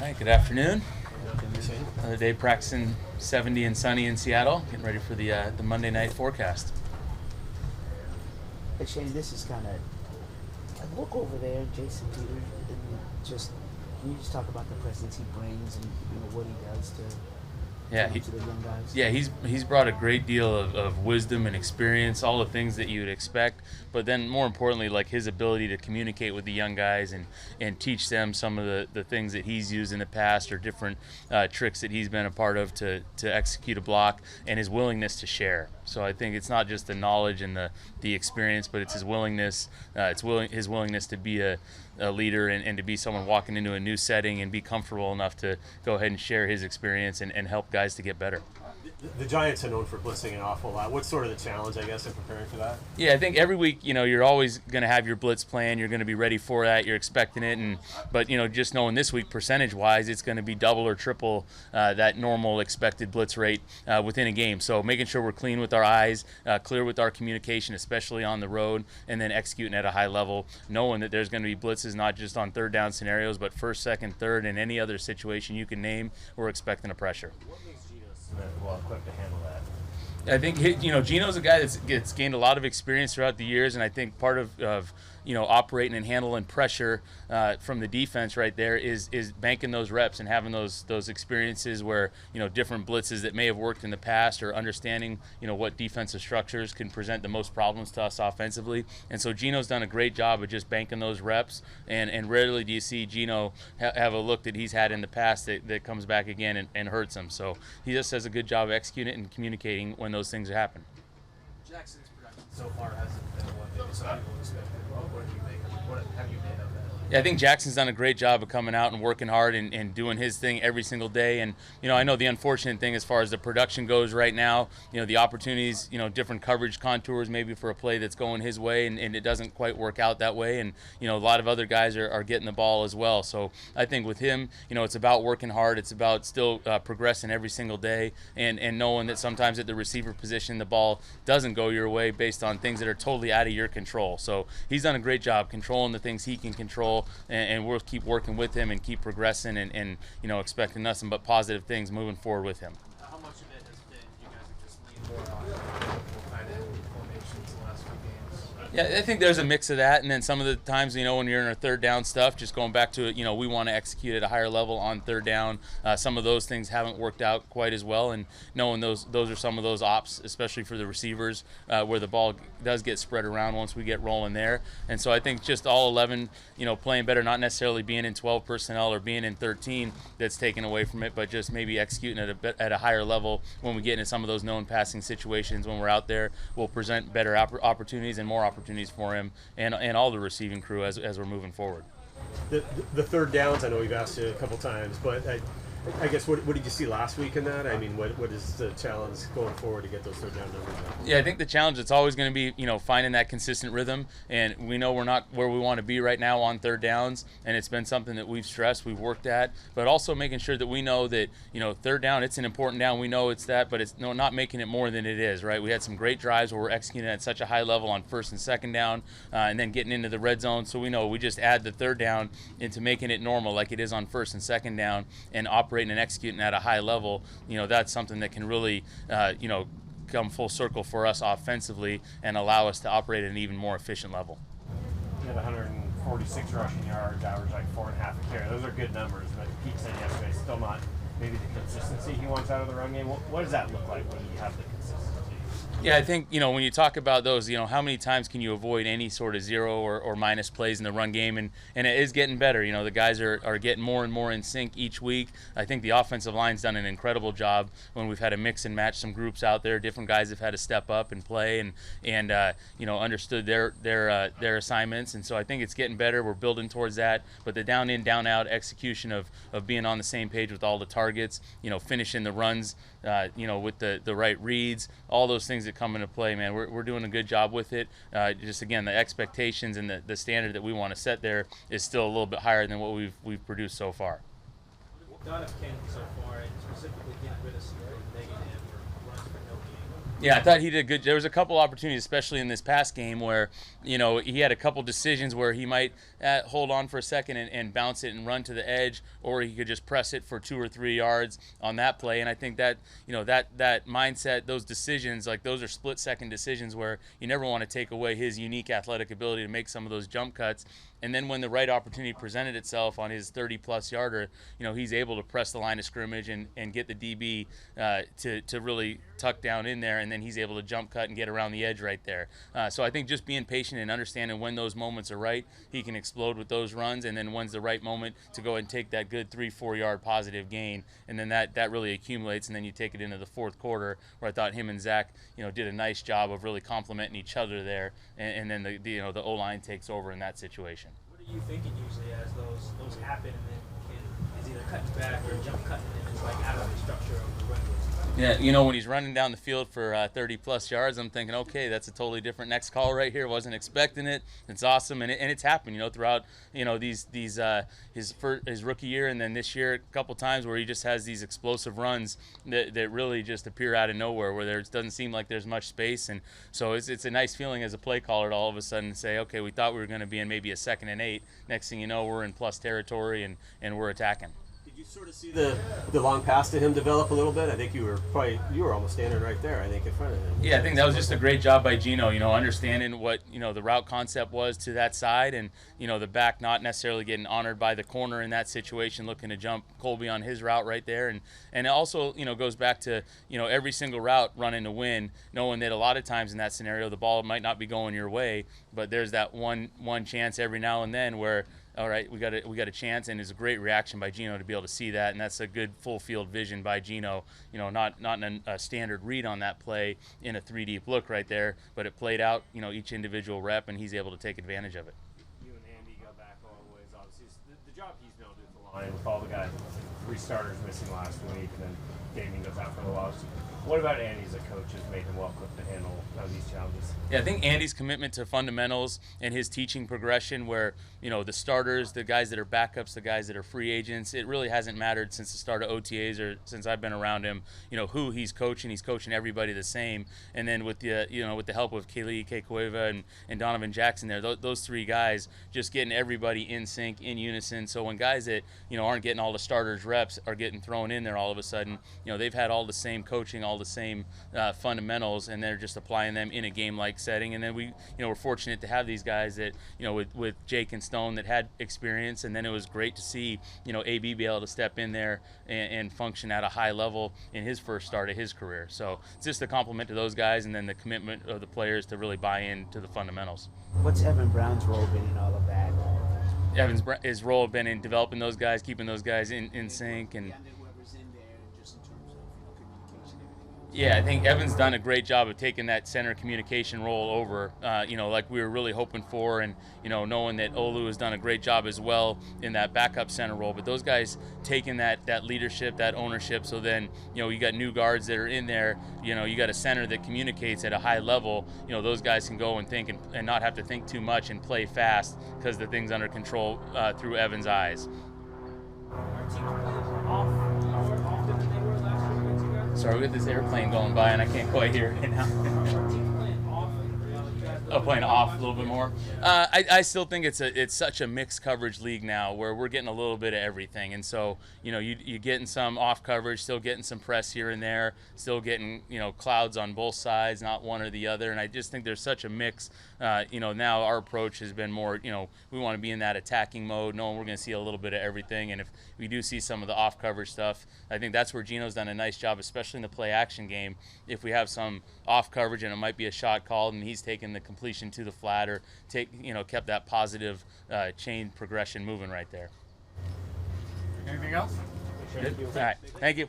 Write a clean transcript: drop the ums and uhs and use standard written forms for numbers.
right, good afternoon. Another day practicing 70 and sunny in Seattle, getting ready for the Monday night forecast. Hey Shane, this is kind of I look over there, Jason Peters, and can you just talk about the presence he brings and what he does to to the young guys? Yeah, he's brought a great deal of wisdom and experience, all the things that you would expect, but then more importantly, like his ability to communicate with the young guys and teach them some of the things that he's used in the past or different tricks that he's been a part of to execute a block, and his willingness to share. So I think it's not just the knowledge and the experience, but it's his willingness. His willingness to be a leader and to be someone walking into a new setting and be comfortable enough to go ahead and share his experience and help guys to get better. The Giants are known for blitzing an awful lot. What's sort of the challenge, I guess, in preparing for that? Yeah, I think every week, you're always going to have your blitz plan. You're going to be ready for that. You're expecting it, but just knowing this week, percentage-wise, it's going to be double or triple that normal expected blitz rate within a game. So making sure we're clean with our eyes, clear with our communication, especially on the road, and then executing at a high level, knowing that there's going to be blitzes not just on third down scenarios, but first, second, third, and any other situation you can name. We're expecting a pressure. Well equipped to handle that. I think Gino's a guy that's gained a lot of experience throughout the years, and I think part of operating and handling pressure from the defense right there is banking those reps and having those experiences where different blitzes that may have worked in the past, or understanding what defensive structures can present the most problems to us offensively. And so Gino's done a great job of just banking those reps, and rarely do you see Gino have a look that he's had in the past that comes back again and hurts him. So he just does a good job of executing it and communicating when those things happen. Jackson's production so far hasn't been what maybe some people expected. What do you make of it? What have you made of that? Yeah, I think Jackson's done a great job of coming out and working hard and doing his thing every single day. And I know the unfortunate thing as far as the production goes right now, the opportunities, different coverage contours maybe for a play that's going his way, and it doesn't quite work out that way. And a lot of other guys are getting the ball as well. So I think with him, it's about working hard. It's about still progressing every single day, and knowing that sometimes at the receiver position the ball doesn't go your way based on things that are totally out of your control. So he's done a great job controlling the things he can control, and we'll keep working with him and keep progressing and expecting nothing but positive things moving forward with him. How much of it has been you guys have just leaned more on tight end formations the last few games? Yeah, I think there's a mix of that, and then some of the times, when you're in our third down stuff, just going back to it, we want to execute at a higher level on third down. Some of those things haven't worked out quite as well, and knowing those are some of those ops, especially for the receivers, where the ball does get spread around once we get rolling there. And so I think just all 11, playing better, not necessarily being in 12 personnel or being in 13 that's taken away from it, but just maybe executing at a higher level when we get into some of those known passing situations. When we're out there, we'll present better opportunities and more opportunities for him and all the receiving crew as we're moving forward. The third downs, I know we've asked you a couple times, but I guess what did you see last week in that? I mean, what is the challenge going forward to get those third down numbers up? Yeah, I think the challenge it's always going to be, finding that consistent rhythm, and we know we're not where we want to be right now on third downs, and it's been something that we've stressed, we've worked at, but also making sure that we know that, third down, it's an important down, we know it's that, but it's not making it more than it is, right? We had some great drives where we're executing at such a high level on first and second down, and then getting into the red zone, so we know we just add the third down into making it normal like it is on first and second down, and operating and executing at a high level. That's something that can really come full circle for us offensively and allow us to operate at an even more efficient level. You have 146 rushing yards, average like 4.5 a carry. Those are good numbers, but Pete said yesterday still not maybe the consistency he wants out of the run game. What does that look like when you have the consistency? Yeah, I think, when you talk about those, how many times can you avoid any sort of zero or minus plays in the run game? And it is getting better. The guys are getting more and more in sync each week. I think the offensive line's done an incredible job when we've had to mix and match some groups out there. Different guys have had to step up and play and understood their assignments. And so I think it's getting better. We're building towards that. But the down in, down out execution of being on the same page with all the targets, finishing the runs, with the right reads, all those things that come into play, man. We're doing a good job with it. Just again, the expectations and the standard that we want to set there is still a little bit higher than what we've produced so far. Done of Ken so far, and specifically getting rid of some negative or runs for no gain. Yeah, I thought he did good. There was a couple opportunities, especially in this past game, where he had a couple decisions where he might hold on for a second and bounce it and run to the edge, or he could just press it for 2 or 3 yards on that play. And I think that that mindset, those decisions, like those are split-second decisions where you never want to take away his unique athletic ability to make some of those jump cuts. And then when the right opportunity presented itself on his 30-plus yarder, he's able to press the line of scrimmage and get the DB to really tuck down in there, and then he's able to jump cut and get around the edge right there. So I think just being patient and understanding when those moments are right, he can explode with those runs, and then when's the right moment to go and take that good 3-4 yard positive gain, and then that really accumulates, and then you take it into the fourth quarter, where I thought him and Zach did a nice job of really complementing each other there, and then the O-line takes over in that situation. What are you thinking usually as those happen, and then is either cutting back or jump cutting, and it's like out of the structure of the run game? Yeah, when he's running down the field for 30-plus yards, I'm thinking, okay, that's a totally different next call right here. Wasn't expecting it. It's awesome, and it's happened, throughout, his rookie year, and then this year a couple times where he just has these explosive runs that really just appear out of nowhere, where there doesn't seem like there's much space, and so it's a nice feeling as a play caller to all of a sudden say, okay, we thought we were going to be in maybe a 2nd and 8. Next thing you know, we're in plus territory and we're attacking. Did you sort of see the long pass to him develop a little bit? I think you were almost standing right there, I think, in front of him. Yeah, I think that was just a great job by Gino, understanding what, the route concept was to that side, and, the back not necessarily getting honored by the corner in that situation, looking to jump Colby on his route right there. And it also, goes back to, every single route running to win, knowing that a lot of times in that scenario, the ball might not be going your way, but there's that one chance every now and then where, all right, we got a chance, and it's a great reaction by Gino to be able to see that, and that's a good full field vision by Gino. Not in a standard read on that play in a 3-deep look right there, but it played out, each individual rep, and he's able to take advantage of it. You and Andy go back all the ways, obviously. The job he's built at the line with all the guys, 3 starters missing last week, and then Damien goes out for the loss. What about Andy as a coach has made him well equipped to handle these challenges? Yeah, I think Andy's commitment to fundamentals and his teaching progression where, the starters, the guys that are backups, the guys that are free agents, it really hasn't mattered since the start of OTAs or since I've been around him, who he's coaching everybody the same. And then with the, with the help of Kaylee Kekueva and Donovan Jackson there, those 3 guys just getting everybody in sync, in unison. So when guys that, aren't getting all the starters reps are getting thrown in there all of a sudden, they've had all the same coaching, all the same fundamentals, and they're just applying them in a game-like setting. And then we're fortunate to have these guys that, with Jake and Stone that had experience, and then it was great to see, AB be able to step in there and function at a high level in his first start of his career. So it's just a compliment to those guys, and then the commitment of the players to really buy into the fundamentals. What's Evan Brown's role been in all of that? His role been in developing those guys, keeping those guys in sync, and whoever's in there, just in terms of communication and everything. Yeah, I think Evan's done a great job of taking that center communication role over, like we were really hoping for, and, knowing that Olu has done a great job as well in that backup center role. But those guys taking that leadership, that ownership, so then, you got new guards that are in there, you got a center that communicates at a high level, those guys can go and think and not have to think too much and play fast because the thing's under control through Evan's eyes. Our teams playing more often than they were last year against you guys? Sorry, we got this airplane going by and I can't quite hear it now. Our teams playing off. Playing off a little bit more. I still think it's such a mixed coverage league now where we're getting a little bit of everything, and so you're getting some off coverage, still getting some press here and there, still getting clouds on both sides, not one or the other, and I just think there's such a mix. Now our approach has been more we want to be in that attacking mode, knowing we're going to see a little bit of everything, and if we do see some of the off coverage stuff, I think that's where Gino's done a nice job, especially in the play action game. If we have some off coverage and it might be a shot called and he's taking the completion to the flat or kept that positive chain progression moving right there. Anything else? Good. All right. Thank you.